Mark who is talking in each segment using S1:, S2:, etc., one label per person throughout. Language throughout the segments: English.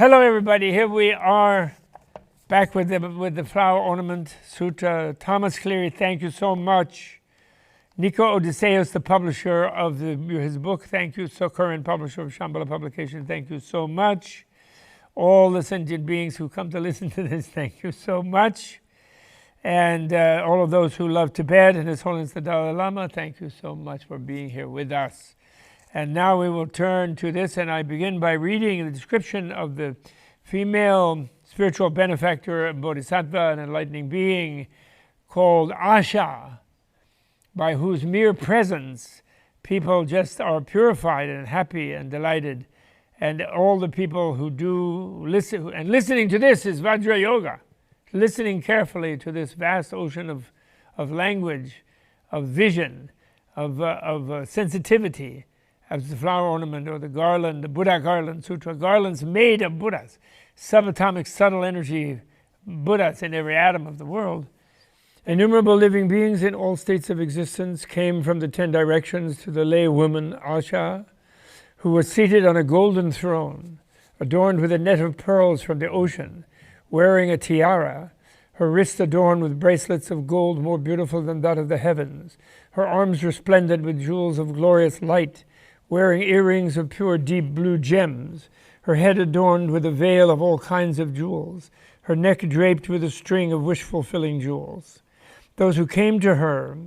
S1: Hello everybody, here we are back with the Flower Ornament Sutra. Thomas Cleary, thank you so much. Nico Odysseus, the publisher of his book, thank you. So current publisher of Shambhala Publication, thank you so much. All the sentient beings who come to listen to this, thank you so much. And all of those who love Tibet and His Holiness the Dalai Lama, thank you so much for being here with us. And now we will turn to this, and I begin by reading the description of the female spiritual benefactor, Bodhisattva, an enlightening being called Asha, by whose mere presence people just are purified and happy and delighted. And all the people who do listen, and listening to this is Vajra Yoga, listening carefully to this vast ocean of language, of vision, of sensitivity, as the flower ornament or the garland, the Buddha-Garland Sutra. Garlands made of Buddhas, subatomic subtle energy Buddhas in every atom of the world. Innumerable living beings in all states of existence came from the 10 directions to the lay woman Asha, who was seated on a golden throne, adorned with a net of pearls from the ocean, wearing a tiara, her wrists adorned with bracelets of gold more beautiful than that of the heavens, her arms resplendent with jewels of glorious light, wearing earrings of pure deep blue gems, her head adorned with a veil of all kinds of jewels, her neck draped with a string of wish-fulfilling jewels. Those who came to her,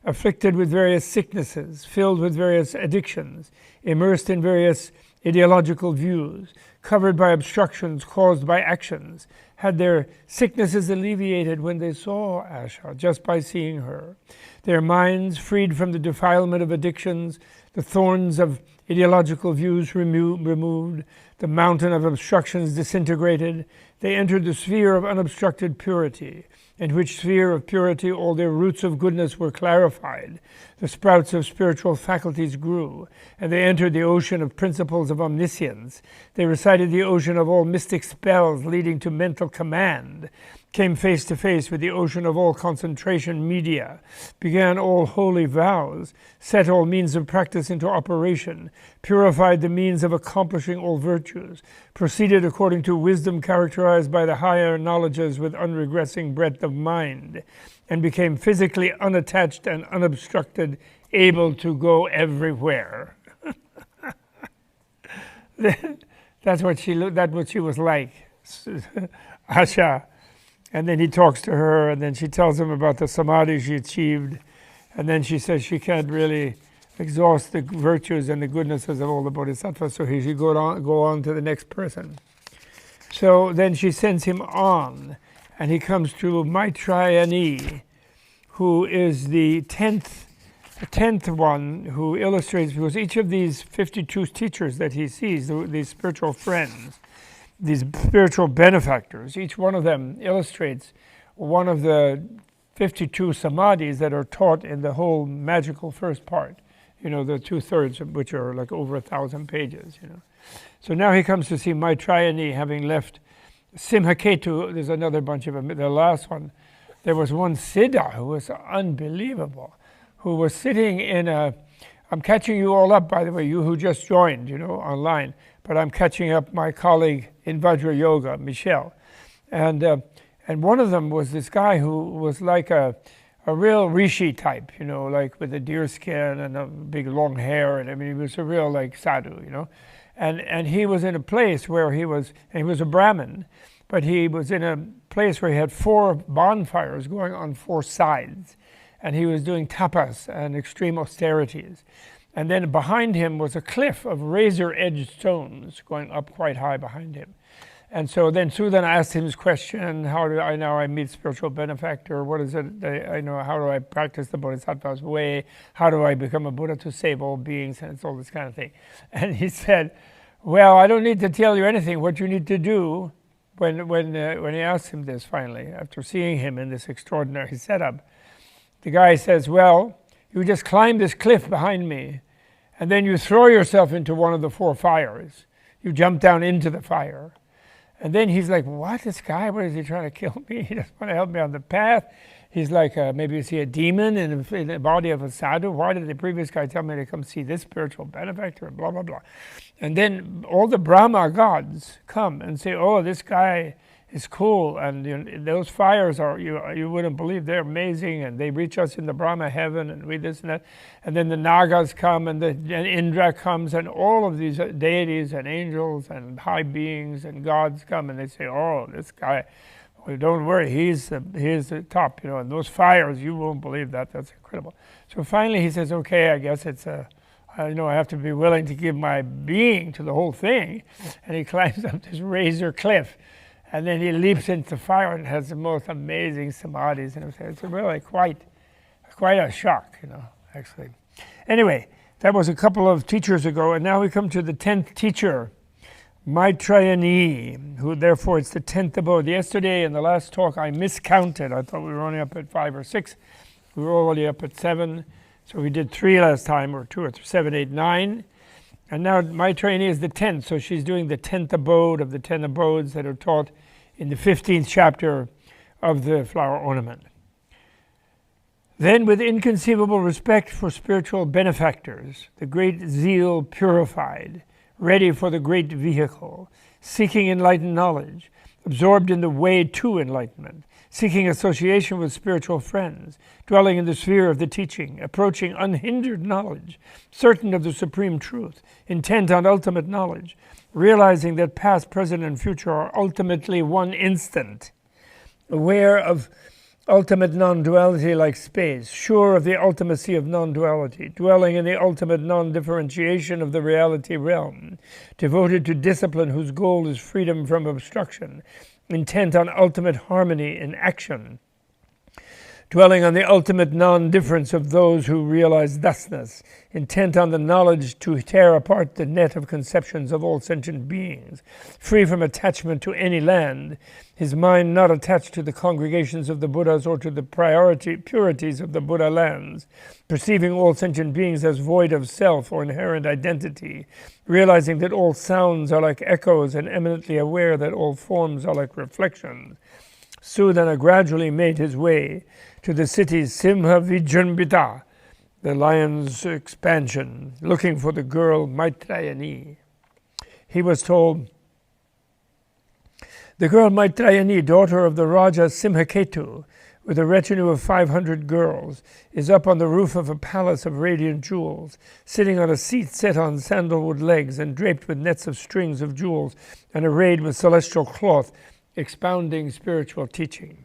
S1: afflicted with various sicknesses, filled with various addictions, immersed in various ideological views, covered by obstructions caused by actions, had their sicknesses alleviated when they saw Asha, just by seeing her. Their minds, freed from the defilement of addictions, the thorns of ideological views removed, the mountain of obstructions disintegrated, they entered the sphere of unobstructed purity, in which sphere of purity all their roots of goodness were clarified, the sprouts of spiritual faculties grew, and they entered the ocean of principles of omniscience. They recited the ocean of all mystic spells leading to mental command, came face to face with the ocean of all concentration media, began all holy vows, set all means of practice into operation, purified the means of accomplishing all virtues, proceeded according to wisdom characterized by the higher knowledges with unregressing breadth of mind, and became physically unattached and unobstructed, able to go everywhere. That's what she was like, Asha. And then he talks to her, and then she tells him about the samadhi she achieved. And then she says she can't really exhaust the virtues and the goodnesses of all the bodhisattvas, so he should go on to the next person. So then she sends him on, and he comes to Maitrayani, who is the 10th one who illustrates, because each of these 52 teachers that he sees, these spiritual friends, these spiritual benefactors, each one of them illustrates one of the 52 samadhis that are taught in the whole magical first part, the 2/3 of which are like over 1,000 pages. So now he comes to see Maitrayani, having left Simhaketu. There's another bunch of them. The last one, there was one Siddha who was unbelievable, who was sitting in I'm catching you all up, by the way, you who just joined, online. But I'm catching up my colleague in Vajra Yoga, Michelle. And one of them was this guy who was like a real rishi type, like with a deer skin and a big long hair. And he was a real like sadhu, And he was in a place where he was a Brahmin, but he was in a place where he had 4 bonfires going on 4 sides. And he was doing tapas and extreme austerities. And then behind him was a cliff of razor-edged stones going up quite high behind him. And so then Sudan asked him this question, how do I now I meet spiritual benefactor? What is it I know? How do I practice the Bodhisattva's way? How do I become a Buddha to save all beings? And it's all this kind of thing. And he said, well, I don't need to tell you anything. What you need to do, when he asked him this finally, after seeing him in this extraordinary setup, the guy says, well, you just climb this cliff behind me, and then you throw yourself into one of the 4 fires. You jump down into the fire. And then he's like, what, this guy? What is he trying to kill me? He doesn't want to help me on the path. he's like maybe you see a demon in the body of a sadhu. Why did the previous guy tell me to come see this spiritual benefactor? Blah, blah, blah. And then all the Brahma gods come and say, oh, this guy is cool, and those fires are, you wouldn't believe, they're amazing, and they reach us in the Brahma heaven, and we this and that. And then the Nagas come, and Indra comes, and all of these deities and angels and high beings and gods come, and they say, oh, this guy, well, don't worry, he's the top, and those fires, you won't believe that. That's incredible. So finally he says, okay, I guess it's I have to be willing to give my being to the whole thing. And he climbs up this razor cliff. And then he leaps into fire and has the most amazing samadhis. And it's really quite a shock, actually. Anyway, that was a couple of teachers ago. And now we come to the 10th teacher, Maitrayani, who therefore it's the 10th abode. Yesterday in the last talk I miscounted. I thought we were only up at 5 or 6. We were already up at 7. So we did 3 last time, or 2 or 3, 7, 8, 9. And now Maitrayani is the 10th. So she's doing the 10th abode of the 10 abodes that are taught in the 15th chapter of the Flower Ornament. Then with inconceivable respect for spiritual benefactors, the great zeal purified, ready for the great vehicle, seeking enlightened knowledge, absorbed in the way to enlightenment, seeking association with spiritual friends, dwelling in the sphere of the teaching, approaching unhindered knowledge, certain of the supreme truth, intent on ultimate knowledge, realizing that past, present, and future are ultimately one instant, aware of ultimate non-duality like space, sure of the ultimacy of non-duality, dwelling in the ultimate non-differentiation of the reality realm, devoted to discipline whose goal is freedom from obstruction, intent on ultimate harmony in action, dwelling on the ultimate non-difference of those who realize thusness, intent on the knowledge to tear apart the net of conceptions of all sentient beings, free from attachment to any land, his mind not attached to the congregations of the Buddhas or to the purities of the Buddha lands, perceiving all sentient beings as void of self or inherent identity, realizing that all sounds are like echoes and eminently aware that all forms are like reflections. Sudana gradually made his way to the city's Simha Vijambita, the lion's expansion, looking for the girl Maitrayani. He was told, the girl Maitrayani, daughter of the Raja Simhaketu, with a retinue of 500 girls, is up on the roof of a palace of radiant jewels, sitting on a seat set on sandalwood legs and draped with nets of strings of jewels and arrayed with celestial cloth, expounding spiritual teaching.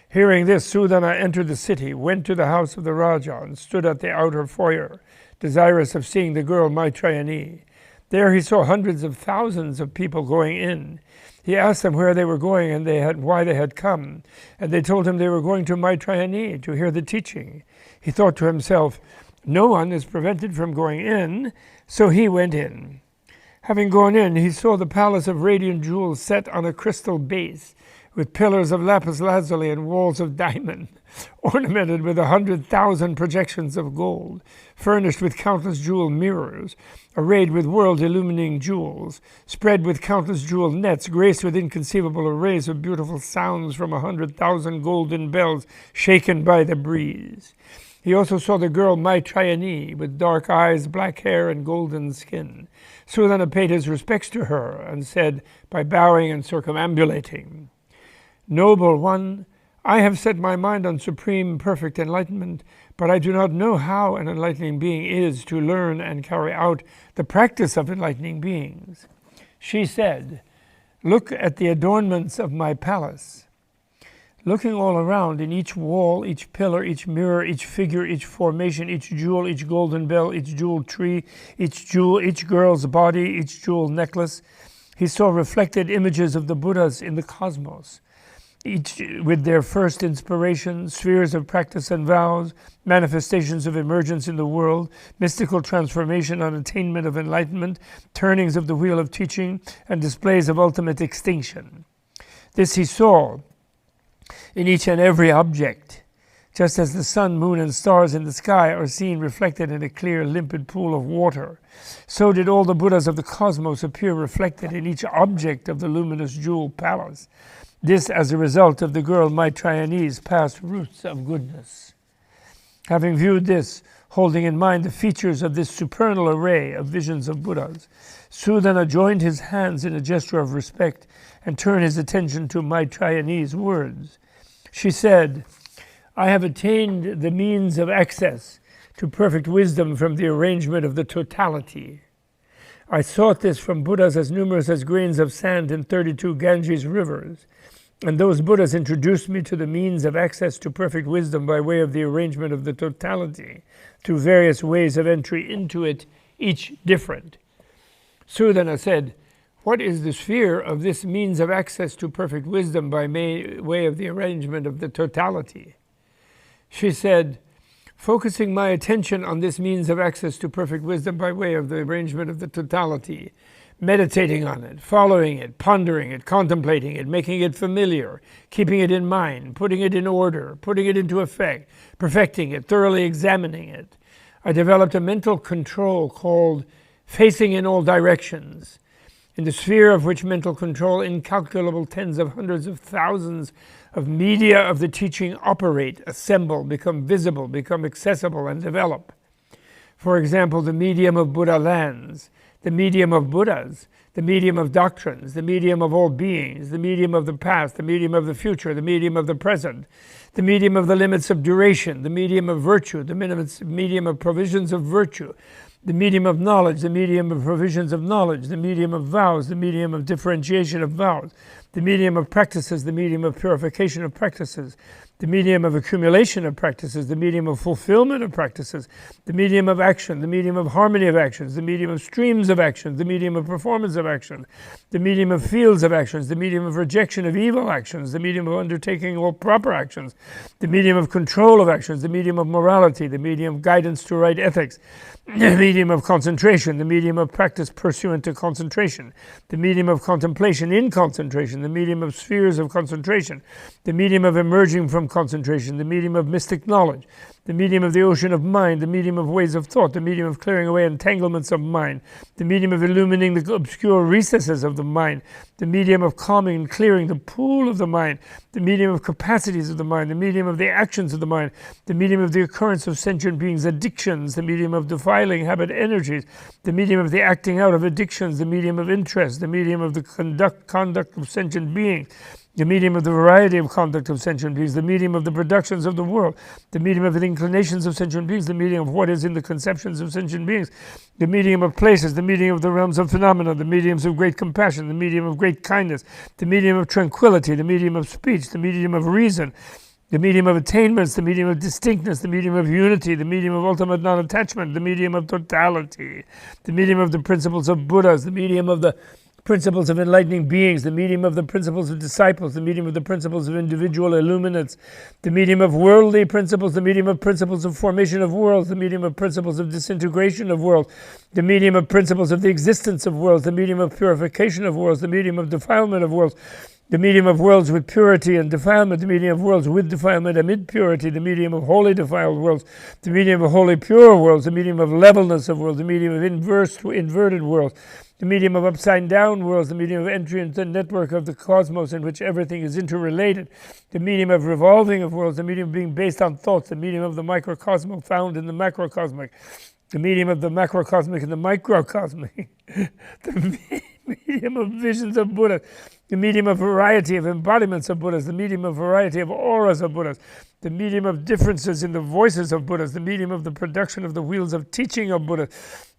S1: Hearing this, Sudana entered the city, went to the house of the Raja, and stood at the outer foyer, desirous of seeing the girl Maitrayani. There he saw hundreds of thousands of people going in. He asked them where they were going and why they had come, and they told him they were going to Maitrayani to hear the teaching. He thought to himself, no one is prevented from going in, so he went in. Having gone in, he saw the palace of radiant jewels set on a crystal base, with pillars of lapis lazuli and walls of diamond, ornamented with 100,000 projections of gold, furnished with countless jewel mirrors, arrayed with world-illuminating jewels, spread with countless jewel nets, graced with inconceivable arrays of beautiful sounds from 100,000 golden bells shaken by the breeze. He also saw the girl Maitrayani, with dark eyes, black hair, and golden skin. Sudana paid his respects to her and said, by bowing and circumambulating, Noble one, I have set my mind on supreme perfect enlightenment, but I do not know how an enlightening being is to learn and carry out the practice of enlightening beings. She said, look at the adornments of my palace. Looking all around, in each wall, each pillar, each mirror, each figure, each formation, each jewel, each golden bell, each jewel tree, each jewel, each girl's body, each jewel necklace, he saw reflected images of the Buddhas in the cosmos, each with their first inspiration, spheres of practice and vows, manifestations of emergence in the world, mystical transformation and attainment of enlightenment, turnings of the wheel of teaching, and displays of ultimate extinction. This he saw in each and every object, just as the sun, moon, and stars in the sky are seen reflected in a clear, limpid pool of water. So did all the Buddhas of the cosmos appear reflected in each object of the luminous jewel palace. This as a result of the girl Maitreyane's past roots of goodness. Having viewed this, holding in mind the features of this supernal array of visions of Buddhas, Sudana joined his hands in a gesture of respect and turned his attention to Maitreyane's words. She said, I have attained the means of access to perfect wisdom from the arrangement of the totality. I sought this from Buddhas as numerous as grains of sand in 32 Ganges rivers, and those Buddhas introduced me to the means of access to perfect wisdom by way of the arrangement of the totality, through various ways of entry into it, each different. Sudana said, what is the sphere of this means of access to perfect wisdom by way of the arrangement of the totality? She said, focusing my attention on this means of access to perfect wisdom by way of the arrangement of the totality, meditating on it, following it, pondering it, contemplating it, making it familiar, keeping it in mind, putting it in order, putting it into effect, perfecting it, thoroughly examining it, I developed a mental control called facing in all directions, in the sphere of which mental control incalculable tens of hundreds of thousands of media of the teaching operate, assemble, become visible, become accessible, and develop. For example, the medium of Buddha lands, the medium of Buddhas, the medium of doctrines, the medium of all beings, the medium of the past, the medium of the future, the medium of the present, the medium of the limits of duration, the medium of virtue, the medium of provisions of virtue, the medium of knowledge, the medium of provisions of knowledge, the medium of vows, the medium of differentiation of vows, the medium of practices, the medium of purification of practices, the medium of accumulation of practices, the medium of fulfillment of practices, the medium of action, the medium of harmony of actions, the medium of streams of actions, the medium of performance of actions, the medium of fields of actions, the medium of rejection of evil actions, the medium of undertaking all proper actions, the medium of control of actions, the medium of morality, the medium of guidance to right ethics, the medium of concentration, the medium of practice pursuant to concentration, the medium of contemplation in concentration, the medium of spheres of concentration, the medium of emerging from concentration, the medium of mystic knowledge, the medium of the ocean of mind, the medium of ways of thought, the medium of clearing away entanglements of mind, the medium of illuminating the obscure recesses of the mind, the medium of calming and clearing the pool of the mind, the medium of capacities of the mind, the medium of the actions of the mind, the medium of the occurrence of sentient beings' addictions, the medium of defiling habit energies, the medium of the acting out of addictions, the medium of interest, the medium of the conduct of sentient beings, the medium of the variety of conduct of sentient beings, the medium of the productions of the world, the medium of the inclinations of sentient beings, the medium of what is in the conceptions of sentient beings, the medium of places, the medium of the realms of phenomena, the mediums of great compassion, the medium of great kindness, the medium of tranquility, the medium of speech, the medium of reason, the medium of attainments, the medium of distinctness, the medium of unity, the medium of ultimate non-attachment, the medium of totality, the medium of the principles of Buddhas, the medium of the principles of enlightening beings, the medium of the principles of disciples, the medium of the principles of individual illuminates, the medium of worldly principles, the medium of principles of formation of worlds, the medium of principles of disintegration of worlds, the medium of principles of the existence of worlds, the medium of purification of worlds, the medium of defilement of worlds, the medium of worlds with purity and defilement, the medium of worlds with defilement amid purity, the medium of wholly defiled worlds, the medium of wholly pure worlds, the medium of levelness of worlds, the medium of inverted worlds, the medium of upside down worlds, the medium of entry into the network of the cosmos in which everything is interrelated, the medium of revolving of worlds, the medium of being based on thoughts, the medium of the microcosmic found in the macrocosmic, the medium of the macrocosmic and the microcosmic, the medium of visions of Buddha, the medium of variety of embodiments of Buddhas, the medium of variety of auras of Buddhas, the medium of differences in the voices of Buddhas, the medium of the production of the wheels of teaching of Buddha,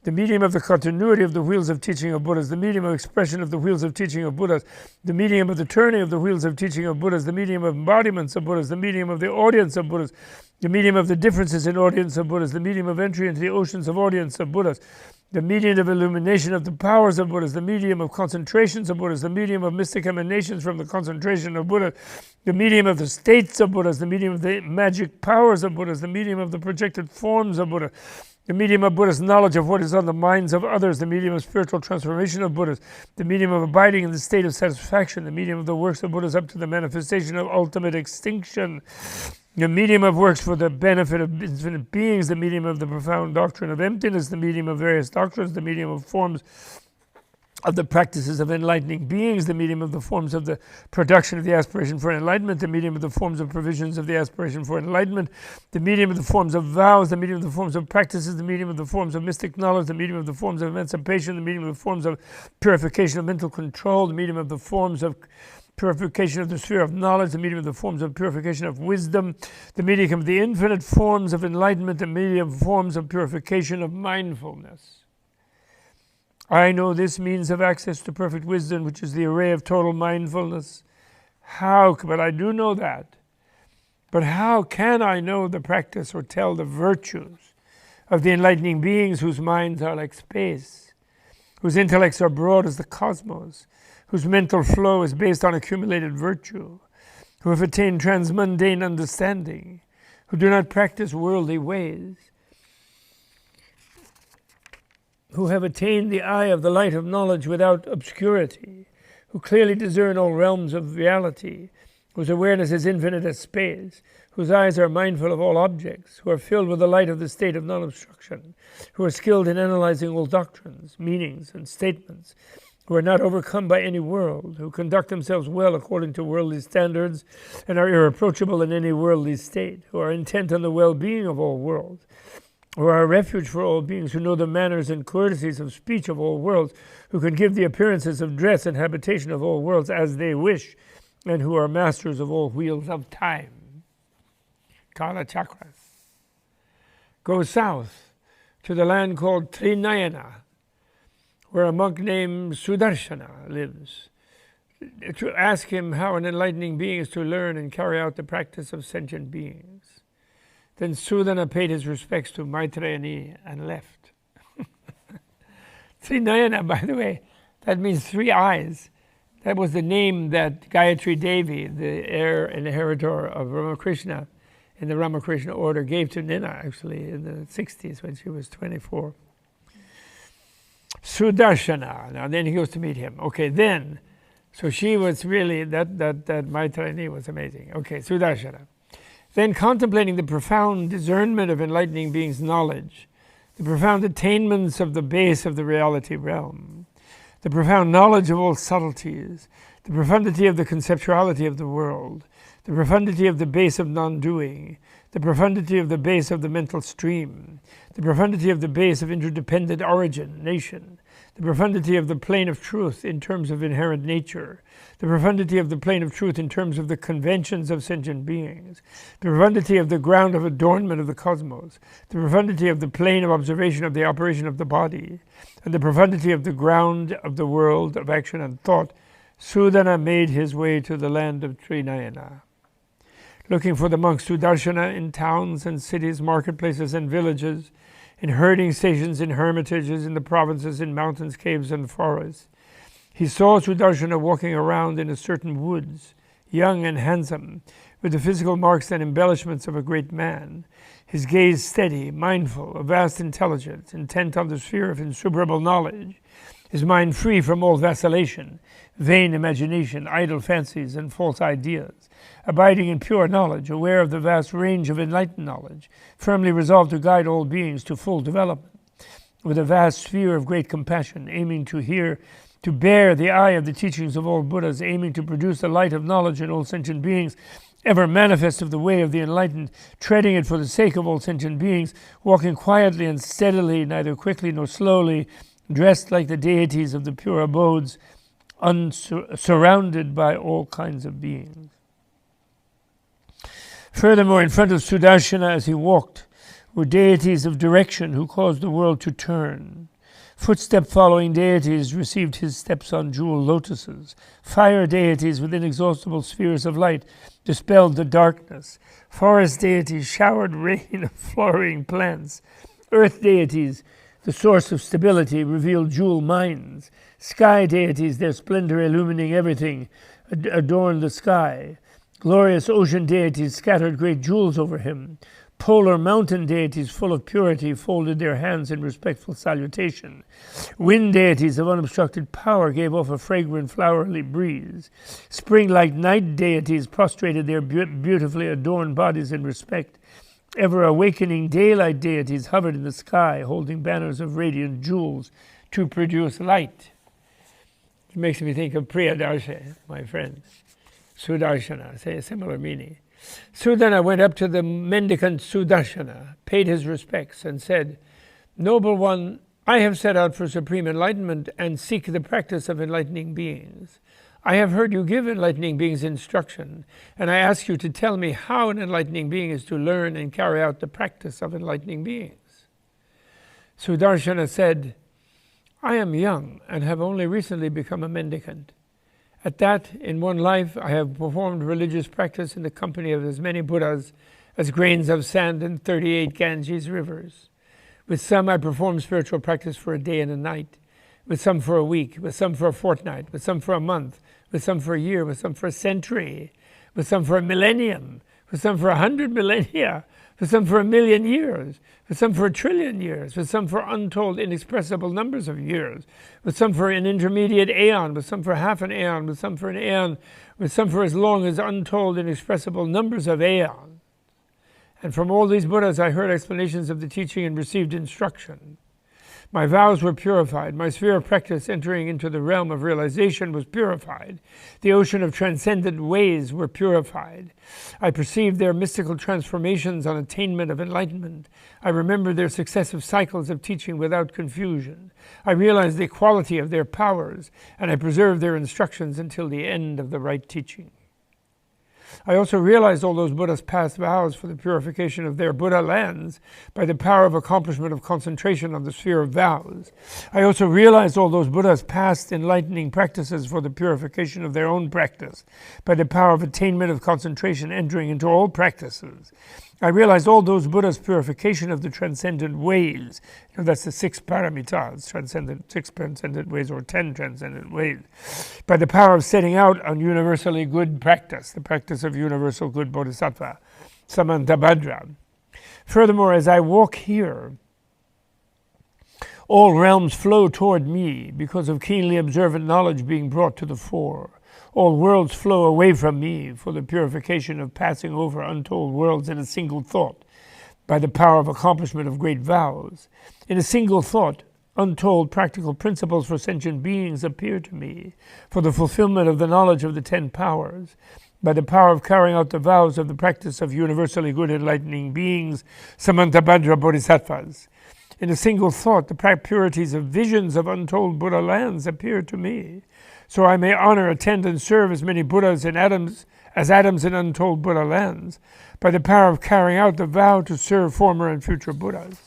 S1: the medium of the continuity of the wheels of teaching of Buddhas, the medium of expression of the wheels of teaching of Buddhas, the medium of the turning of the wheels of teaching of Buddhas, the medium of embodiments of Buddhas, the medium of the audience of Buddhas, the medium of the differences in audience of Buddhas, the medium of entry into the oceans of audience of Buddhas, the medium of illumination of the powers of Buddhas, the medium of concentrations of Buddhas, the medium of mystic emanations from the concentration of Buddha, the medium of the states of Buddhas, the medium of the magic powers of Buddhas, the medium of the projected forms of Buddha, the medium of Buddha's knowledge of what is on the minds of others, the medium of spiritual transformation of Buddhas, the medium of abiding in the state of satisfaction, the medium of the works of Buddhas up to the manifestation of ultimate extinction, the medium of works for the benefit of infinite beings, the medium of the profound doctrine of emptiness, the medium of various doctrines, the medium of forms of the practices of enlightening beings, the medium of the forms of the production of the aspiration for enlightenment, the medium of the forms of provisions of the aspiration for enlightenment, the medium of the forms of vows, the medium of the forms of practices, the medium of the forms of mystic knowledge, the medium of the forms of emancipation, the medium of the forms of purification of mental control, the medium of the forms of purification of the sphere of knowledge, the medium of the forms of purification of wisdom, the medium of the infinite forms of enlightenment, the medium of forms of purification of mindfulness. I know this means of access to perfect wisdom, which is the array of total mindfulness. But I do know that. But how can I know the practice or tell the virtues of the enlightening beings whose minds are like space, whose intellects are broad as the cosmos, whose mental flow is based on accumulated virtue, who have attained transmundane understanding, who do not practice worldly ways, who have attained the eye of the light of knowledge without obscurity, who clearly discern all realms of reality, whose awareness is infinite as space, whose eyes are mindful of all objects, who are filled with the light of the state of non-obstruction, who are skilled in analyzing all doctrines, meanings, and statements, who are not overcome by any world, who conduct themselves well according to worldly standards and are irreproachable in any worldly state, who are intent on the well-being of all worlds, who are a refuge for all beings, who know the manners and courtesies of speech of all worlds, who can give the appearances of dress and habitation of all worlds as they wish, and who are masters of all wheels of time. Kala Chakras. Go south to the land called Trinayana, where a monk named Sudarshana lives, to ask him how an enlightening being is to learn and carry out the practice of sentient beings. Then Sudana paid his respects to Maitrayani and left. Trinayana, by the way, that means 3 eyes. That was the name that Gayatri Devi, the heir and inheritor of Ramakrishna in the Ramakrishna order, gave to Nina actually in the 60s when she was 24. Sudarshana. Now then he goes to meet him. Okay, then, so she was really, that Maitrayani was amazing. Okay, Sudarshana. Then contemplating the profound discernment of enlightening beings' knowledge, the profound attainments of the base of the reality realm, the profound knowledge of all subtleties, the profundity of the conceptuality of the world, the profundity of the base of non-doing, the profundity of the base of the mental stream, the profundity of the base of interdependent origin, nation, the profundity of the plane of truth in terms of inherent nature, the profundity of the plane of truth in terms of the conventions of sentient beings, the profundity of the ground of adornment of the cosmos, the profundity of the plane of observation of the operation of the body, and the profundity of the ground of the world of action and thought, Sudana made his way to the land of Trinayana. Looking for the monk Sudarshana in towns and cities, marketplaces and villages, in herding stations, in hermitages, in the provinces, in mountains, caves, and forests. He saw Sudarshana walking around in a certain woods, young and handsome, with the physical marks and embellishments of a great man, his gaze steady, mindful, of vast intelligence, intent on the sphere of insuperable knowledge, his mind free from all vacillation, vain imagination, idle fancies, and false ideas, abiding in pure knowledge, aware of the vast range of enlightened knowledge, firmly resolved to guide all beings to full development, with a vast sphere of great compassion, aiming to bear the eye of the teachings of all Buddhas, aiming to produce the light of knowledge in all sentient beings, ever manifest of the way of the enlightened, treading it for the sake of all sentient beings, walking quietly and steadily, neither quickly nor slowly, dressed like the deities of the pure abodes, surrounded by all kinds of beings. Furthermore, in front of Sudarshana as he walked were deities of direction who caused the world to turn. Footstep-following deities received his steps on jewel lotuses. Fire deities with inexhaustible spheres of light dispelled the darkness. Forest deities showered rain of flowering plants. Earth deities, the source of stability, revealed jewel mines. Sky deities, their splendor illumining everything, adorned the sky. Glorious ocean deities scattered great jewels over him. Polar mountain deities full of purity folded their hands in respectful salutation. Wind deities of unobstructed power gave off a fragrant flowery breeze. Spring-like night deities prostrated their beautifully adorned bodies in respect. Ever-awakening daylight deities hovered in the sky, holding banners of radiant jewels to produce light. It makes me think of Priyadarsha, my friend. Sudarshana, say a similar meaning. Sudana went up to the mendicant Sudarshana, paid his respects, and said, "Noble one, I have set out for supreme enlightenment and seek the practice of enlightening beings. I have heard you give enlightening beings instruction, and I ask you to tell me how an enlightening being is to learn and carry out the practice of enlightening beings." Sudarshana said, "I am young and have only recently become a mendicant. At that, in one life, I have performed religious practice in the company of as many Buddhas as grains of sand in 38 Ganges rivers. With some, I performed spiritual practice for a day and a night, with some for a week, with some for a fortnight, with some for a month, with some for a year, with some for a century, with some for a millennium, with some for 100 millennia, with some for 1,000,000 years, with some for 1,000,000,000,000 years, with some for untold inexpressible numbers of years, with some for an intermediate aeon, with some for half an aeon, with some for an aeon, with some for as long as untold inexpressible numbers of aeons. And from all these Buddhas I heard explanations of the teaching and received instruction. My vows were purified. My sphere of practice entering into the realm of realization was purified. The ocean of transcendent ways were purified. I perceived their mystical transformations on attainment of enlightenment. I remembered their successive cycles of teaching without confusion. I realized the equality of their powers, and I preserved their instructions until the end of the right teaching. I also realized all those Buddhas' past vows for the purification of their Buddha lands by the power of accomplishment of concentration on the sphere of vows. I also realized all those Buddhas' past enlightening practices for the purification of their own practice by the power of attainment of concentration entering into all practices. I realized all those Buddhas' purification of the transcendent ways. That's the 6 paramitas, six transcendent ways, or 10 transcendent ways, by the power of setting out on universally good practice, the practice of universal good Bodhisattva, Samantabhadra. Furthermore, as I walk here, all realms flow toward me because of keenly observant knowledge being brought to the fore. All worlds flow away from me for the purification of passing over untold worlds in a single thought by the power of accomplishment of great vows. In a single thought, untold practical principles for sentient beings appear to me for the fulfillment of the knowledge of the 10 powers by the power of carrying out the vows of the practice of universally good enlightening beings, Samantabhadra Bodhisattvas. In a single thought, the purities of visions of untold Buddha lands appear to me, so I may honor, attend, and serve as many Buddhas and atoms in untold Buddha lands, by the power of carrying out the vow to serve former and future Buddhas.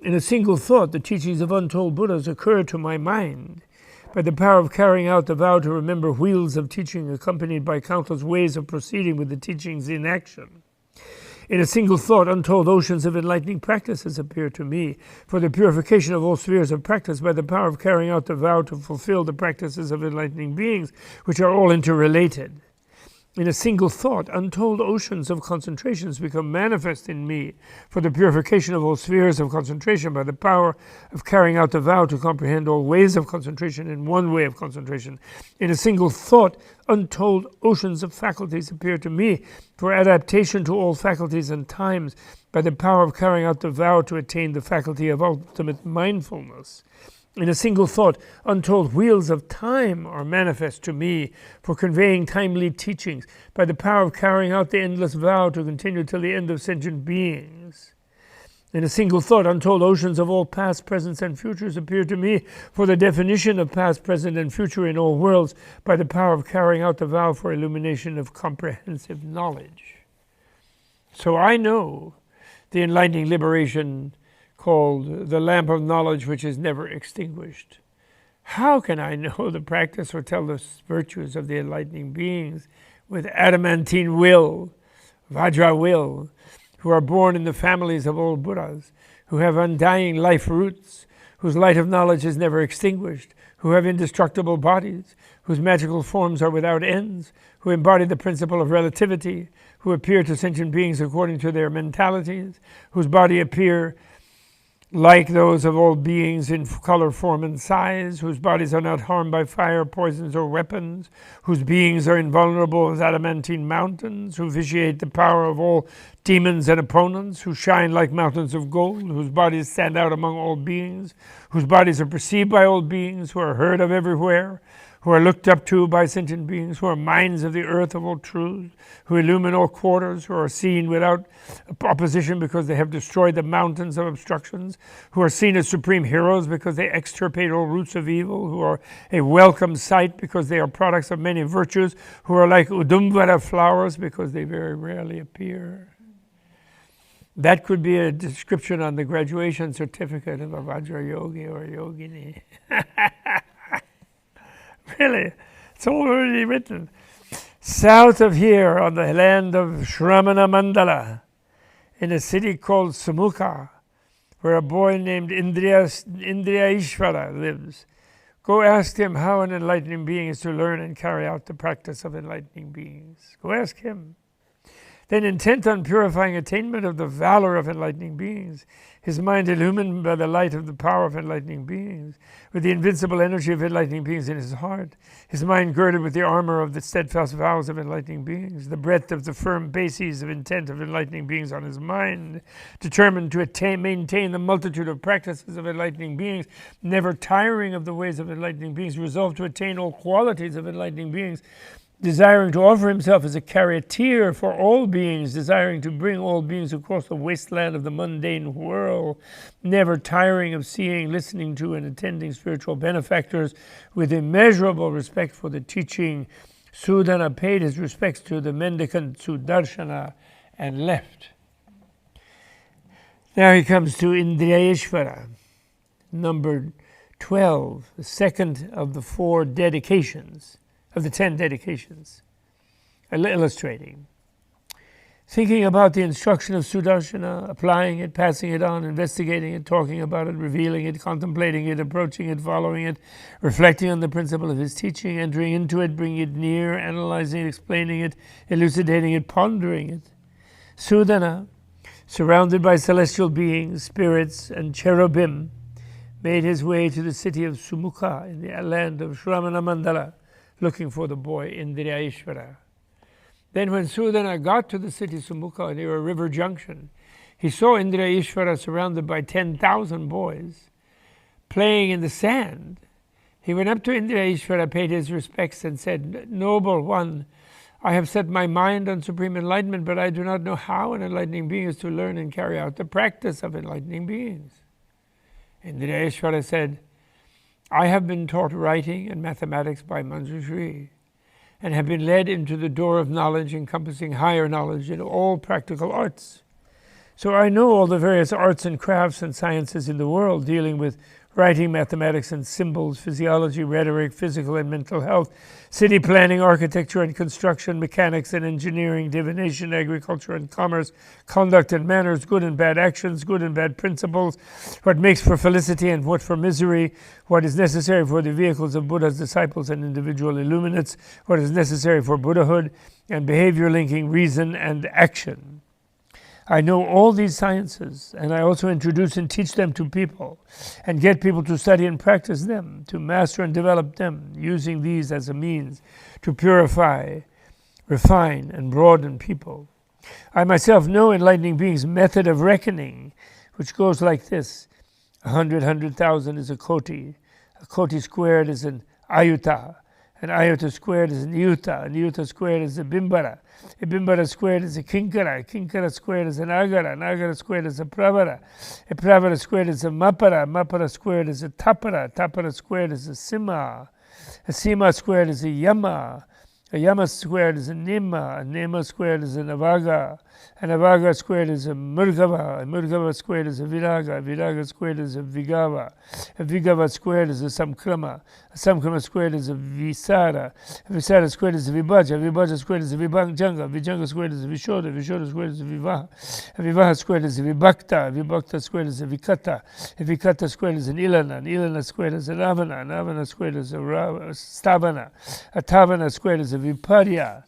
S1: In a single thought, the teachings of untold Buddhas occur to my mind, by the power of carrying out the vow to remember wheels of teaching accompanied by countless ways of proceeding with the teachings in action. In a single thought, untold oceans of enlightening practices appear to me for the purification of all spheres of practice by the power of carrying out the vow to fulfill the practices of enlightening beings, which are all interrelated. In a single thought, untold oceans of concentrations become manifest in me for the purification of all spheres of concentration by the power of carrying out the vow to comprehend all ways of concentration in one way of concentration. In a single thought, untold oceans of faculties appear to me for adaptation to all faculties and times by the power of carrying out the vow to attain the faculty of ultimate mindfulness. In a single thought, untold wheels of time are manifest to me for conveying timely teachings by the power of carrying out the endless vow to continue till the end of sentient beings. In a single thought, untold oceans of all past, presents, and futures appear to me for the definition of past, present, and future in all worlds by the power of carrying out the vow for illumination of comprehensive knowledge. So I know the enlightening liberation called the lamp of knowledge which is never extinguished. How can I know the practice or tell the virtues of the enlightening beings with adamantine will, Vajra will, who are born in the families of old Buddhas, who have undying life roots, whose light of knowledge is never extinguished, who have indestructible bodies, whose magical forms are without ends, who embody the principle of relativity, who appear to sentient beings according to their mentalities, whose body appear like those of all beings in color, form, and size, whose bodies are not harmed by fire, poisons, or weapons, whose beings are invulnerable as adamantine mountains, who vitiate the power of all demons and opponents, who shine like mountains of gold, whose bodies stand out among all beings, whose bodies are perceived by all beings, who are heard of everywhere, who are looked up to by sentient beings, who are minds of the earth of all truth, who illumine all quarters, who are seen without opposition because they have destroyed the mountains of obstructions, who are seen as supreme heroes because they extirpate all roots of evil, who are a welcome sight because they are products of many virtues, who are like Udumvara flowers because they very rarely appear. That could be a description on the graduation certificate of a Vajra Yogi or a Yogini. Really, it's already written. South of here, on the land of Shramana Mandala, in a city called Sumukha, where a boy named Indriya Ishvara lives. Go ask him how an enlightening being is to learn and carry out the practice of enlightening beings. Go ask him. Then, intent on purifying attainment of the valor of enlightening beings, his mind illumined by the light of the power of enlightening beings, with the invincible energy of enlightening beings in his heart, his mind girded with the armor of the steadfast vows of enlightening beings, the breadth of the firm bases of intent of enlightening beings on his mind, determined to maintain the multitude of practices of enlightening beings, never tiring of the ways of enlightening beings, resolved to attain all qualities of enlightening beings, desiring to offer himself as a charioteer for all beings, desiring to bring all beings across the wasteland of the mundane world, never tiring of seeing, listening to, and attending spiritual benefactors with immeasurable respect for the teaching. Sudana paid his respects to the mendicant Sudarshana and left. Now he comes to Indriyeshvara, number 12, the second of the 4 dedications. Of the 10 dedications, illustrating. Thinking about the instruction of Sudarshana, applying it, passing it on, investigating it, talking about it, revealing it, contemplating it, approaching it, following it, reflecting on the principle of his teaching, entering into it, bringing it near, analyzing it, explaining it, elucidating it, pondering it. Sudana, surrounded by celestial beings, spirits, and cherubim, made his way to the city of Sumukha in the land of Shramana Mandala, looking for the boy Indriyeshvara. Then when Sudana got to the city Sumukha near a river junction, he saw Indriyeshvara surrounded by 10,000 boys playing in the sand. He went up to Indriyeshvara, paid his respects, and said, "Noble one, I have set my mind on supreme enlightenment, but I do not know how an enlightening being is to learn and carry out the practice of enlightening beings." Indriyeshvara said, "I have been taught writing and mathematics by Manjushri, and have been led into the door of knowledge encompassing higher knowledge in all practical arts. So I know all the various arts and crafts and sciences in the world dealing with writing, mathematics and symbols, physiology, rhetoric, physical and mental health, city planning, architecture and construction, mechanics and engineering, divination, agriculture and commerce, conduct and manners, good and bad actions, good and bad principles, what makes for felicity and what for misery, what is necessary for the vehicles of Buddha's disciples and individual illuminates, what is necessary for Buddhahood, and behavior linking reason and action. I know all these sciences, and I also introduce and teach them to people, and get people to study and practice them, to master and develop them, using these as a means to purify, refine, and broaden people. I myself know enlightening beings' method of reckoning, which goes like this. 100,000 is a koti squared is an ayuta squared is an yuta squared is a bimbara squared is a kinkara squared is an agara squared is a pravara squared is a mapara squared is a tapara squared is a sima squared is a yama squared is a nema squared is a navaga squared is a murgava squared is a viraga squared is a vigava squared is a samkrama squared is a visara squared is a vibhaja squared is a vijanga squared is a vishoda squared is a vivaha squared is a vibhakta squared is a vikata squared is an ilana squared is an avana squared is a stavana squared is a viparya.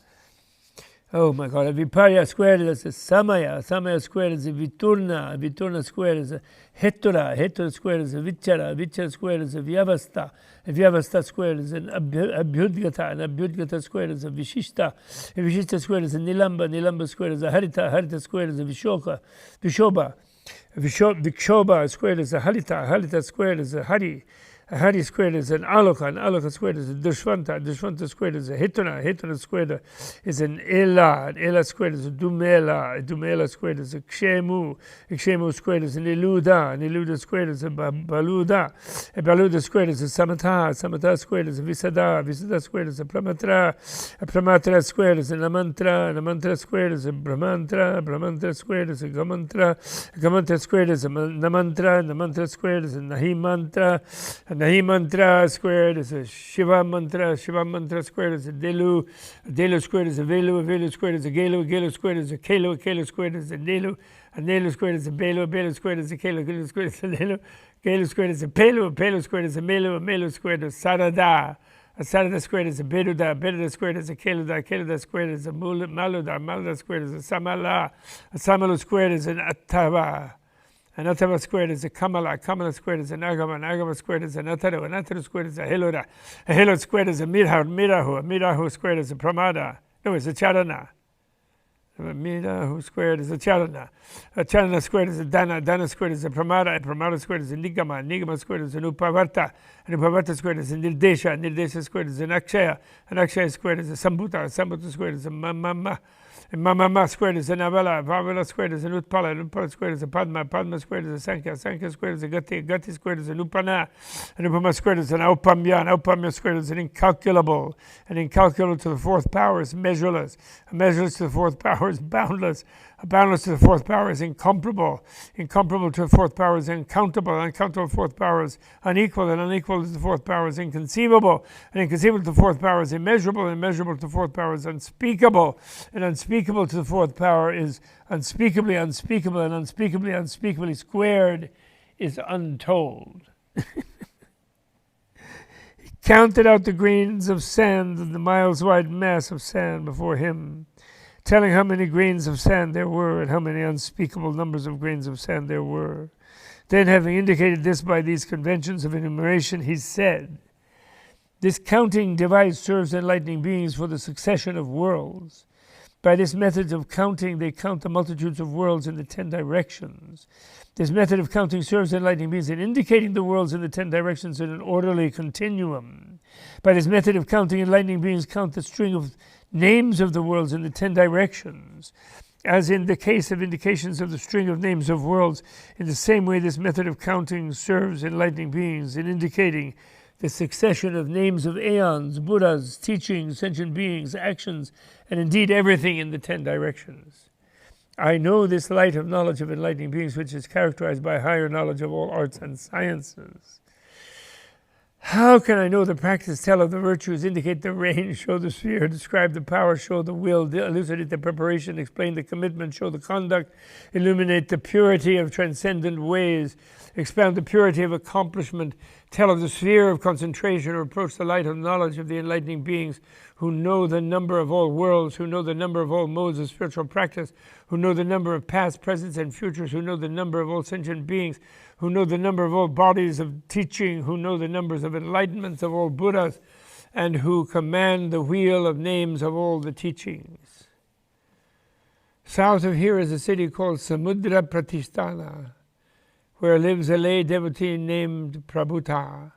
S1: Oh my God, a Viparya squared is a Samaya, Samaya squared is a Viturna, Viturna squared is a Hetura, Hetura squared is a Vichara, Vichara squared is a Vyavasta, a Vyavasta squared is an Abhyudgata, and Abhyudgata squared is a Vishishta, a Vishishta squared is a Nilamba, Nilamba squared is a Harita, Harita squared is a Vishoka, Vishoba, Vikshoba squared is a Halita, Halita squared is a Hari, a Hari squared is an Aloka, an Aloka squared is a Dushvanta, Dushvanta squared is a Hituna, Hituna squared is an Ela, an Ela squared is a Dumela, a Dumela squared is a Kshemu, a Kshemu squared is an Iluda, an Iluda squared is a Baluda, a Baluda squared is a Samatha, a Samatha squared is a Visada, a Visada squared is a Pramatra, a Pramatra squared is a Namantra, a Namantra squared is a Brahmantra, a Brahmantra squared is a Gamantra, a Gamantra squared is a Namantra, a Namantra squared is a Nahimantra, Nahi mantra squared is a Shiva mantra squared is a Delu, Delu squared is a Velu, Velu squared is a Gelu, Gelu squared is a Kelu, Kelu squared is a Nelu squared is a Belu, Belu squared is a Kelu, Kelu squared is a Nelu, Gelu squared is a Pelu, Pelu squared is a Melu, Melu squared is Sarada, a Sarada squared is a Beruda, Beruda squared is a Keluda, Keluda squared is a Maluda, Maluda squared is a Samala, a Samalu squared is an Attava. An Attava squared is a Kamala, Kamala squared is an Agama, an Agama squared is an Ataru, an Ataru squared is a Helura, a Helura squared is a Mirahu, Mirahu, a Mirahu squared is a Pramada, no, it's a Charana. A Mirahu squared is a Charana. A Charana squared is a Dana, Dana squared is a Pramada, a Pramada squared is a Nigama, Nigama squared is an Upavarta, an Upavarta squared is a Nirdesha, Nirdesha squared is an Akshaya squared is a Sambhuta, Sambhuta squared is a Mamma. Mama squared is an Avala, Vavala squared is an Utpala, Utpala squared is a Padma, Padma squared is a Sankhya, Sankhya squared is a Gati, Gati squared is an Upana, and Upama squared is an Aupamya, and Aupamya squared is an incalculable, and incalculable to the fourth power is measureless, a measureless to the fourth power is boundless, a boundless to the fourth power is incomparable, incomparable to the fourth power is uncountable, uncountable to the fourth power is unequal, and unequal to the fourth power is inconceivable, and inconceivable to the fourth power is immeasurable, and immeasurable to the fourth power is unspeakable, and unspeakable to the fourth power is unspeakably unspeakable, and unspeakably unspeakably squared is untold. He counted out the grains of sand in the miles-wide mass of sand before him, telling how many grains of sand there were and how many unspeakable numbers of grains of sand there were. Then, having indicated this by these conventions of enumeration, he said, "This counting device serves enlightening beings for the succession of worlds. By this method of counting, they count the multitudes of worlds in the 10 directions. This method of counting serves enlightening beings in indicating the worlds in the 10 directions in an orderly continuum. By this method of counting, enlightening beings count the string of names of the worlds in the 10 directions. As in the case of indications of the string of names of worlds, in the same way this method of counting serves enlightening beings in indicating the succession of names of aeons, Buddhas, teachings, sentient beings, actions, and indeed everything in the 10 directions. I know this light of knowledge of enlightening beings, which is characterized by higher knowledge of all arts and sciences. How can I know the practice, tell of the virtues, indicate the range, show the sphere, describe the power, show the will, elucidate the preparation, explain the commitment, show the conduct, illuminate the purity of transcendent ways, expound the purity of accomplishment, tell of the sphere of concentration, or approach the light of knowledge of the enlightening beings who know the number of all worlds, who know the number of all modes of spiritual practice, who know the number of past, presents, and futures, who know the number of all sentient beings, who know the number of all bodies of teaching, who know the numbers of enlightenments of all Buddhas, and who command the wheel of names of all the teachings. South of here is a city called Samudra Pratisthana, where lives a lay devotee named Prabhuta.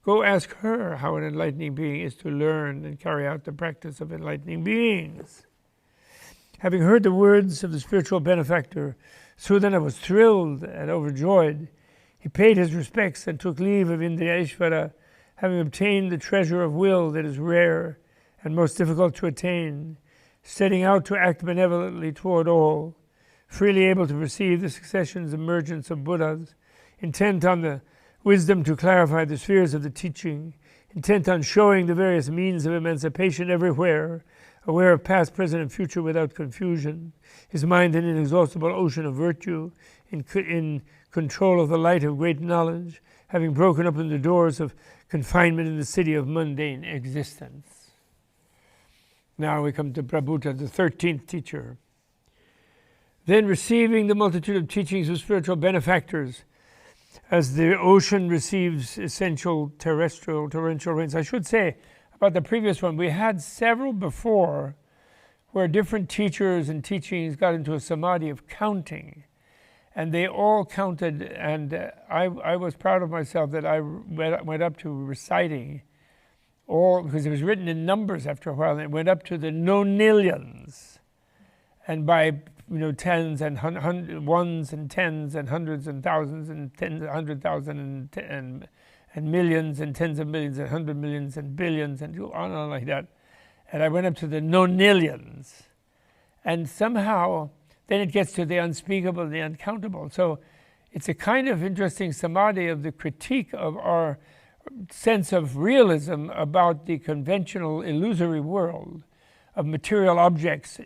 S1: Go ask her how an enlightening being is to learn and carry out the practice of enlightening beings." Having heard the words of the spiritual benefactor, Sudana was thrilled and overjoyed. He paid his respects and took leave of Indriyeshvara, having obtained the treasure of will that is rare and most difficult to attain, setting out to act benevolently toward all, freely able to perceive the successions emergence of Buddhas, intent on the wisdom to clarify the spheres of the teaching, intent on showing the various means of emancipation everywhere, aware of past, present, and future without confusion, his mind an inexhaustible ocean of virtue, in control of the light of great knowledge, having broken open the doors of confinement in the city of mundane existence. Now we come to Prabhupada, the 13th teacher. Then receiving the multitude of teachings of spiritual benefactors, as the ocean receives essential torrential rains. I should say about the previous one, we had several before where different teachers and teachings got into a samadhi of counting. And they all counted, and I was proud of myself that I went up to reciting all, because it was written in numbers after a while, and it went up to the nonillions. And by tens and ones and tens and hundreds and thousands and 100,000 and millions and tens of millions and 100 millions and billions and on like that. And I went up to the nonillions. And somehow then it gets to the unspeakable, the uncountable. So it's a kind of interesting samadhi of the critique of our sense of realism about the conventional illusory world of material objects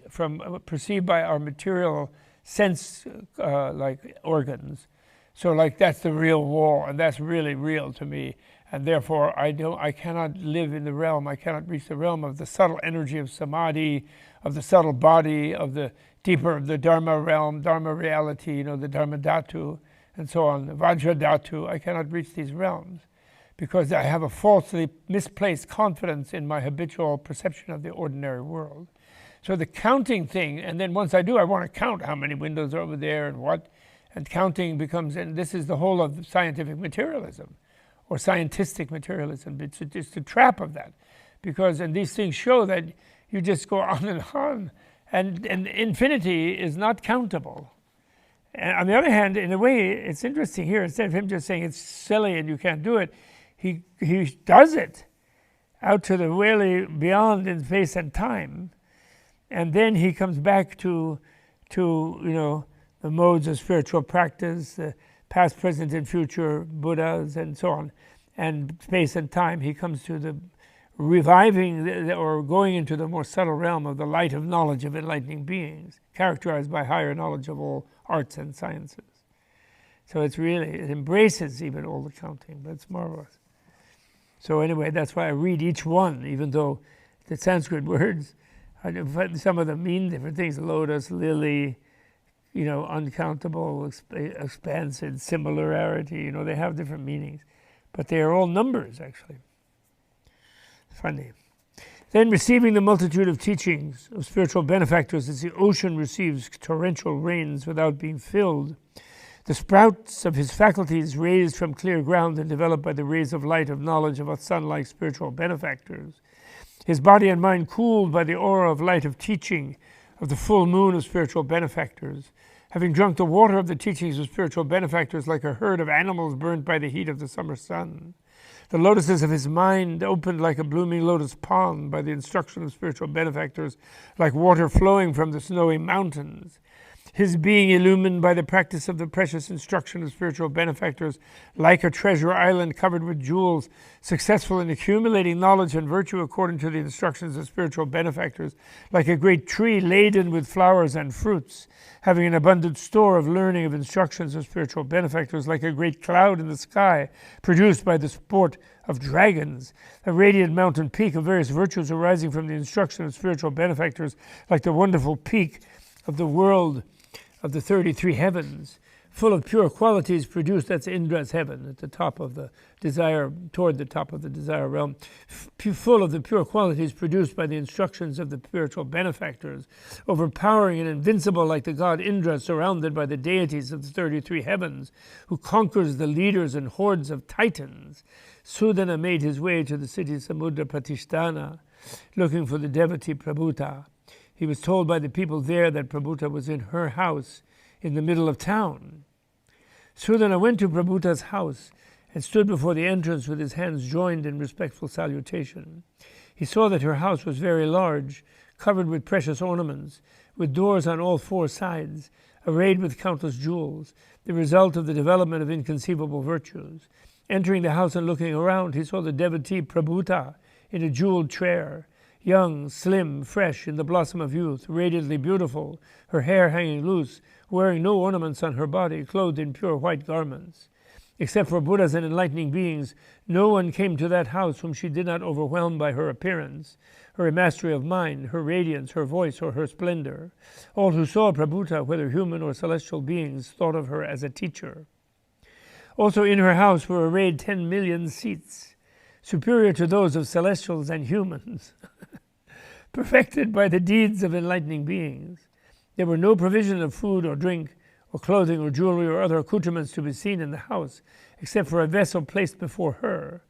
S1: perceived by our material sense like organs. So like that's the real wall, and that's really real to me. And therefore I cannot live in the realm, I cannot reach the realm of the subtle energy of samadhi, of the subtle body, of the deeper of the Dharma realm, Dharma reality, the Dharma Dhatu, and so on, the Vajra Dhatu. I cannot reach these realms because I have a falsely misplaced confidence in my habitual perception of the ordinary world. So the counting thing, and then once I do, I want to count how many windows are over there and what, and counting becomes, and this is the whole of scientific materialism, or scientistic materialism. It's the trap of that, because and these things show that you just go on and on, and infinity is not countable. And on the other hand, in a way, it's interesting here, instead of him just saying it's silly and you can't do it, he does it out to the really beyond in space and time, and then he comes back to the modes of spiritual practice, the past, present, and future Buddhas, and so on, and space and time. He comes to the reviving or going into the more subtle realm of the light of knowledge of enlightening beings, characterized by higher knowledge of all arts and sciences. So it embraces even all the counting, but it's marvelous. So anyway, that's why I read each one, even though the Sanskrit words, some of them mean different things. Lotus, lily, uncountable, expansive, similarity, they have different meanings. But they are all numbers, actually. Funny. Then receiving the multitude of teachings of spiritual benefactors as the ocean receives torrential rains without being filled, the sprouts of his faculties raised from clear ground and developed by the rays of light of knowledge of a sun-like spiritual benefactors, his body and mind cooled by the aura of light of teaching of the full moon of spiritual benefactors, having drunk the water of the teachings of spiritual benefactors like a herd of animals burnt by the heat of the summer sun, the lotuses of his mind opened like a blooming lotus pond by the instruction of spiritual benefactors, like water flowing from the snowy mountains, his being illumined by the practice of the precious instruction of spiritual benefactors, like a treasure island covered with jewels, successful in accumulating knowledge and virtue according to the instructions of spiritual benefactors, like a great tree laden with flowers and fruits, having an abundant store of learning of instructions of spiritual benefactors, like a great cloud in the sky, produced by the sport of dragons, a radiant mountain peak of various virtues arising from the instruction of spiritual benefactors, like the wonderful peak of the world of the 33 heavens, full of pure qualities produced, that's Indra's heaven, at the top of the desire, toward the top of the desire realm, full of the pure qualities produced by the instructions of the spiritual benefactors, overpowering and invincible like the god Indra, surrounded by the deities of the 33 heavens, who conquers the leaders and hordes of titans. Sudana made his way to the city Samudra Pratisthana, looking for the devotee Prabhuta. He was told by the people there that Prabhuta was in her house in the middle of town. Sudana went to Prabhuta's house and stood before the entrance with his hands joined in respectful salutation. He saw that her house was very large, covered with precious ornaments, with doors on all four sides, arrayed with countless jewels, the result of the development of inconceivable virtues. Entering the house and looking around, he saw the devotee Prabhuta in a jeweled chair, young, slim, fresh, in the blossom of youth, radiantly beautiful, her hair hanging loose, wearing no ornaments on her body, clothed in pure white garments. Except for Buddhas and enlightening beings, no one came to that house whom she did not overwhelm by her appearance, her mastery of mind, her radiance, her voice, or her splendor. All who saw Prabhuta, whether human or celestial beings, thought of her as a teacher. Also in her house were arrayed 10 million seats, superior to those of celestials and humans, perfected by the deeds of enlightening beings. There were no provision of food or drink, or clothing or jewelry or other accoutrements to be seen in the house, except for a vessel placed before her.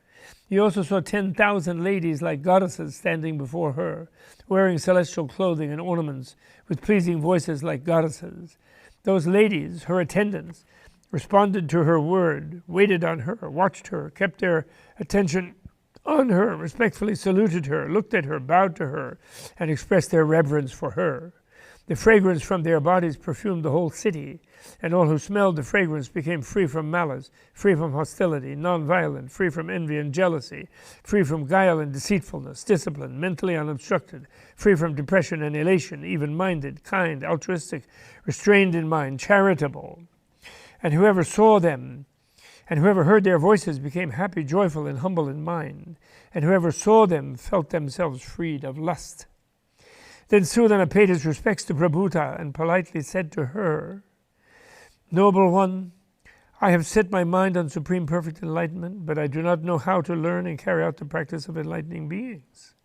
S1: He also saw 10,000 ladies like goddesses standing before her, wearing celestial clothing and ornaments, with pleasing voices like goddesses. Those ladies, her attendants, responded to her word, waited on her, watched her, kept their attention on her, respectfully saluted her, looked at her, bowed to her, and expressed their reverence for her. The fragrance from their bodies perfumed the whole city, and all who smelled the fragrance became free from malice, free from hostility, non-violent, free from envy and jealousy, free from guile and deceitfulness, disciplined, mentally unobstructed, free from depression and elation, even-minded, kind, altruistic, restrained in mind, charitable. And whoever saw them and whoever heard their voices became happy, joyful, and humble in mind, and whoever saw them felt themselves freed of lust. Then Sudana paid his respects to Prabhuta and politely said to her, "Noble one, I have set my mind on supreme perfect enlightenment, but I do not know how to learn and carry out the practice of enlightening beings.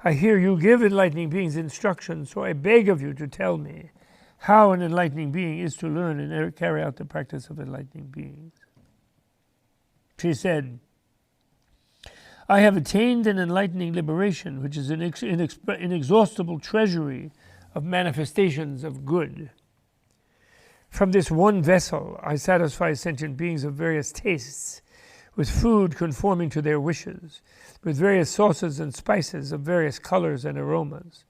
S1: I hear you give enlightening beings instructions, so I beg of you to tell me how an enlightening being is to learn and carry out the practice of enlightening beings." She said, "I have attained an enlightening liberation, which is an inexhaustible treasury of manifestations of good. From this one vessel, I satisfy sentient beings of various tastes, with food conforming to their wishes, with various sauces and spices of various colors and aromas.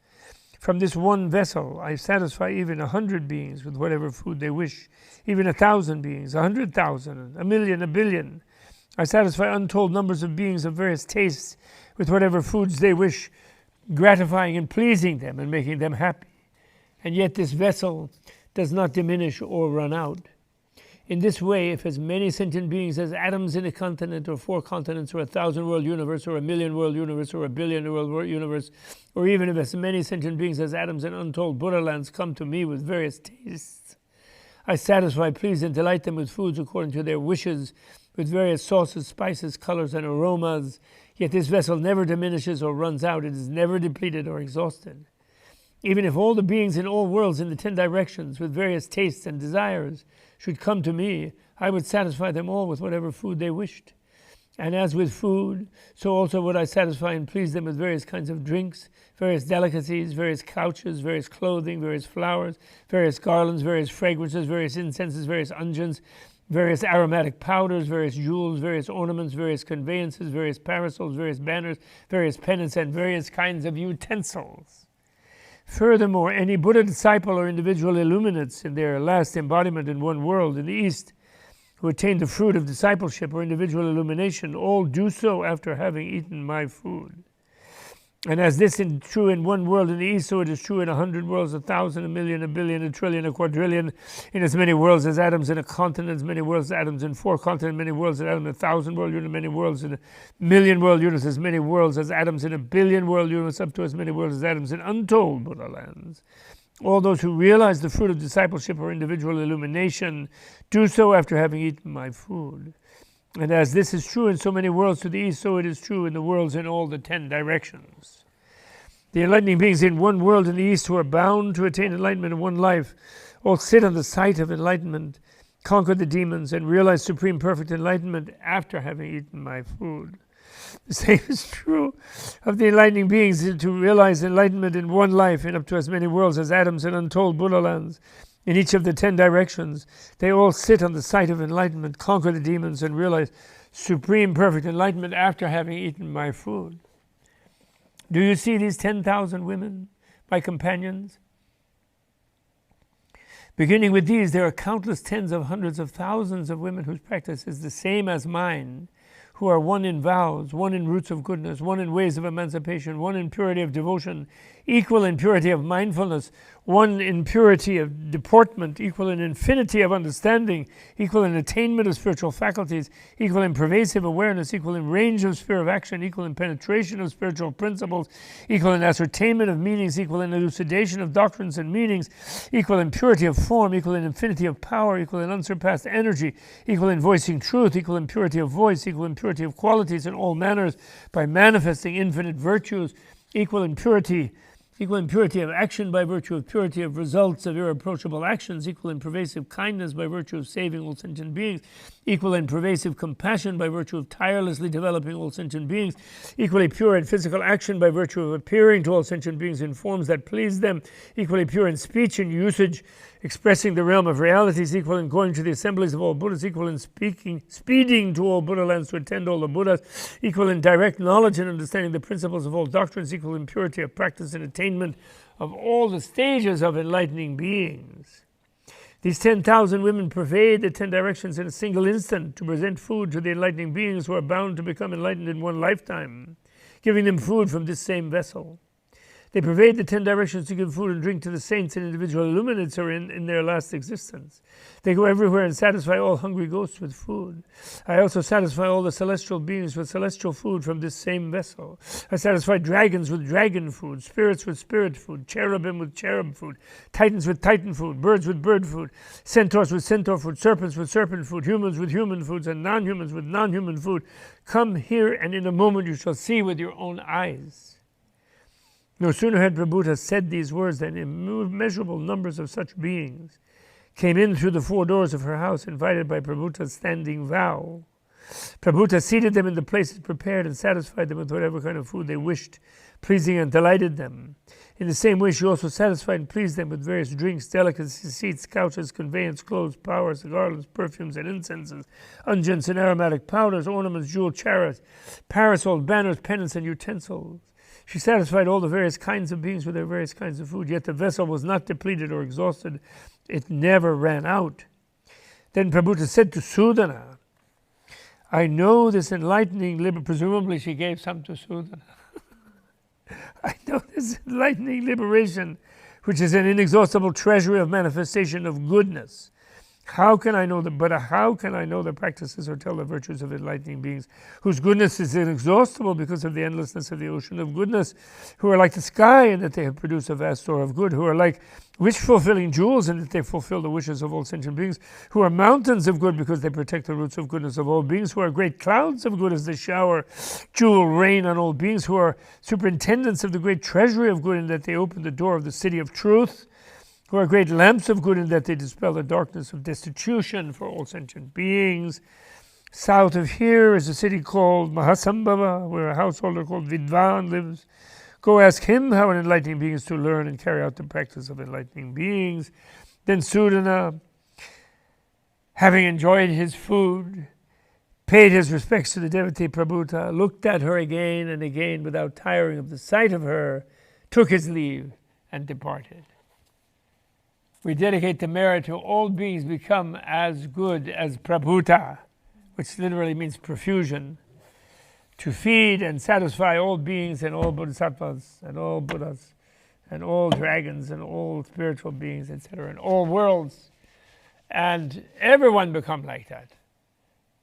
S1: From this one vessel, I satisfy even 100 beings with whatever food they wish, even 1,000 beings, 100,000, 1,000,000, 1,000,000,000. I satisfy untold numbers of beings of various tastes with whatever foods they wish, gratifying and pleasing them and making them happy. And yet this vessel does not diminish or run out. In this way, if as many sentient beings as atoms in a continent or 4 continents or 1,000-world universe or 1,000,000-world universe or 1,000,000,000-world universe, or even if as many sentient beings as atoms in untold Buddha lands come to me with various tastes, I satisfy, please, and delight them with foods according to their wishes, with various sauces, spices, colors, and aromas. Yet this vessel never diminishes or runs out. It is never depleted or exhausted. Even if all the beings in all worlds in the 10 directions with various tastes and desires should come to me, I would satisfy them all with whatever food they wished. And as with food, so also would I satisfy and please them with various kinds of drinks, various delicacies, various couches, various clothing, various flowers, various garlands, various fragrances, various incenses, various unguents, various aromatic powders, various jewels, various ornaments, various conveyances, various parasols, various banners, various pennants, and various kinds of utensils. Furthermore, any Buddha disciple or individual illuminates in their last embodiment in one world in the East who attain the fruit of discipleship or individual illumination, all do so after having eaten my food. And as this is true in one world in the East, so it is true in 100 worlds, 1,000, 1,000,000, 1,000,000,000, 1,000,000,000, 1 quadrillion, in as many worlds as atoms in a continent, as many worlds as atoms in 4 continents, many worlds as atoms in 1,000-world universe, many worlds in a 1,000,000-world universe, as many worlds as atoms in a 1,000,000,000-world universe, up to as many worlds as atoms in untold Buddha lands. All those who realize the fruit of discipleship or individual illumination do so after having eaten my food. And as this is true in so many worlds to the East, so it is true in the worlds in all the 10 directions. The enlightening beings in one world in the East who are bound to attain enlightenment in one life all sit on the site of enlightenment, conquer the demons, and realize supreme perfect enlightenment after having eaten my food. The same is true of the enlightening beings to realize enlightenment in one life in up to as many worlds as atoms in untold Buddha lands. In each of the 10 directions, they all sit on the site of enlightenment, conquer the demons, and realize supreme perfect enlightenment after having eaten my food. Do you see these 10,000 women, my companions? Beginning with these, there are countless tens of hundreds of thousands of women whose practice is the same as mine, who are one in vows, one in roots of goodness, one in ways of emancipation, one in purity of devotion, equal in purity of mindfulness, one in purity of deportment, equal in infinity of understanding, equal in attainment of spiritual faculties, equal in pervasive awareness, equal in range of sphere of action, equal in penetration of spiritual principles, equal in ascertainment of meanings, equal in elucidation of doctrines and meanings, equal in purity of form, equal in infinity of power, equal in unsurpassed energy, equal in voicing truth, equal in purity of voice, equal in purity of qualities in all manners by manifesting infinite virtues, equal in purity of action by virtue of purity of results of irreproachable actions, equal in pervasive kindness by virtue of saving all sentient beings, equal in pervasive compassion by virtue of tirelessly developing all sentient beings, equally pure in physical action by virtue of appearing to all sentient beings in forms that please them, equally pure in speech and usage, expressing the realm of realities, equal in going to the assemblies of all Buddhas, equal in speeding to all Buddha lands to attend all the Buddhas, equal in direct knowledge and understanding the principles of all doctrines, equal in purity of practice and attainment of all the stages of enlightening beings. These 10,000 women pervade the 10 directions in a single instant to present food to the enlightening beings who are bound to become enlightened in one lifetime, giving them food from this same vessel. They pervade the 10 directions to give food and drink to the saints and individual illuminates are in their last existence. They go everywhere and satisfy all hungry ghosts with food. I also satisfy all the celestial beings with celestial food from this same vessel. I satisfy dragons with dragon food, spirits with spirit food, cherubim with cherub food, titans with titan food, birds with bird food, centaurs with centaur food, serpents with serpent food, humans with human foods, and non-humans with non-human food. Come here, and in a moment you shall see with your own eyes. No sooner had Prabhupada said these words than immeasurable numbers of such beings came in through the 4 doors of her house, invited by Prabhupada's standing vow. Prabhupada seated them in the places prepared and satisfied them with whatever kind of food they wished, pleasing and delighted them. In the same way, she also satisfied and pleased them with various drinks, delicacies, seats, couches, conveyance, clothes, powers, garlands, perfumes, and incenses, unguents and aromatic powders, ornaments, jeweled chariots, parasols, banners, pennants, and utensils. She satisfied all the various kinds of beings with their various kinds of food, yet the vessel was not depleted or exhausted. It never ran out. Then Prabhupada said to Sudana, I know this enlightening presumably she gave some to Sudana. I know this enlightening liberation, which is an inexhaustible treasury of manifestation of goodness. How can I know the practices or tell the virtues of enlightening beings whose goodness is inexhaustible because of the endlessness of the ocean of goodness, who are like the sky in that they have produced a vast store of good, who are like wish-fulfilling jewels in that they fulfill the wishes of all sentient beings, who are mountains of good because they protect the roots of goodness of all beings, who are great clouds of good as they shower jewel rain on all beings, who are superintendents of the great treasury of good in that they open the door of the city of truth, who are great lamps of good in that they dispel the darkness of destitution for all sentient beings. South of here is a city called Mahasambhava, where a householder called Vidvan lives. Go ask him how an enlightening being is to learn and carry out the practice of enlightening beings. Then Sudana, having enjoyed his food, paid his respects to the devotee Prabhupada, looked at her again and again without tiring of the sight of her, took his leave and departed. We dedicate the merit to all beings become as good as Prabhupada, which literally means profusion, to feed and satisfy all beings and all Bodhisattvas and all Buddhas and all dragons and all spiritual beings, etc., and all worlds. And everyone become like that.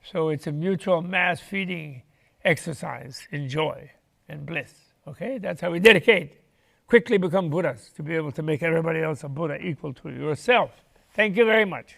S1: So it's a mutual mass feeding exercise in joy and bliss. Okay, that's how we dedicate. Quickly become Buddhas to be able to make everybody else a Buddha equal to yourself. Thank you very much.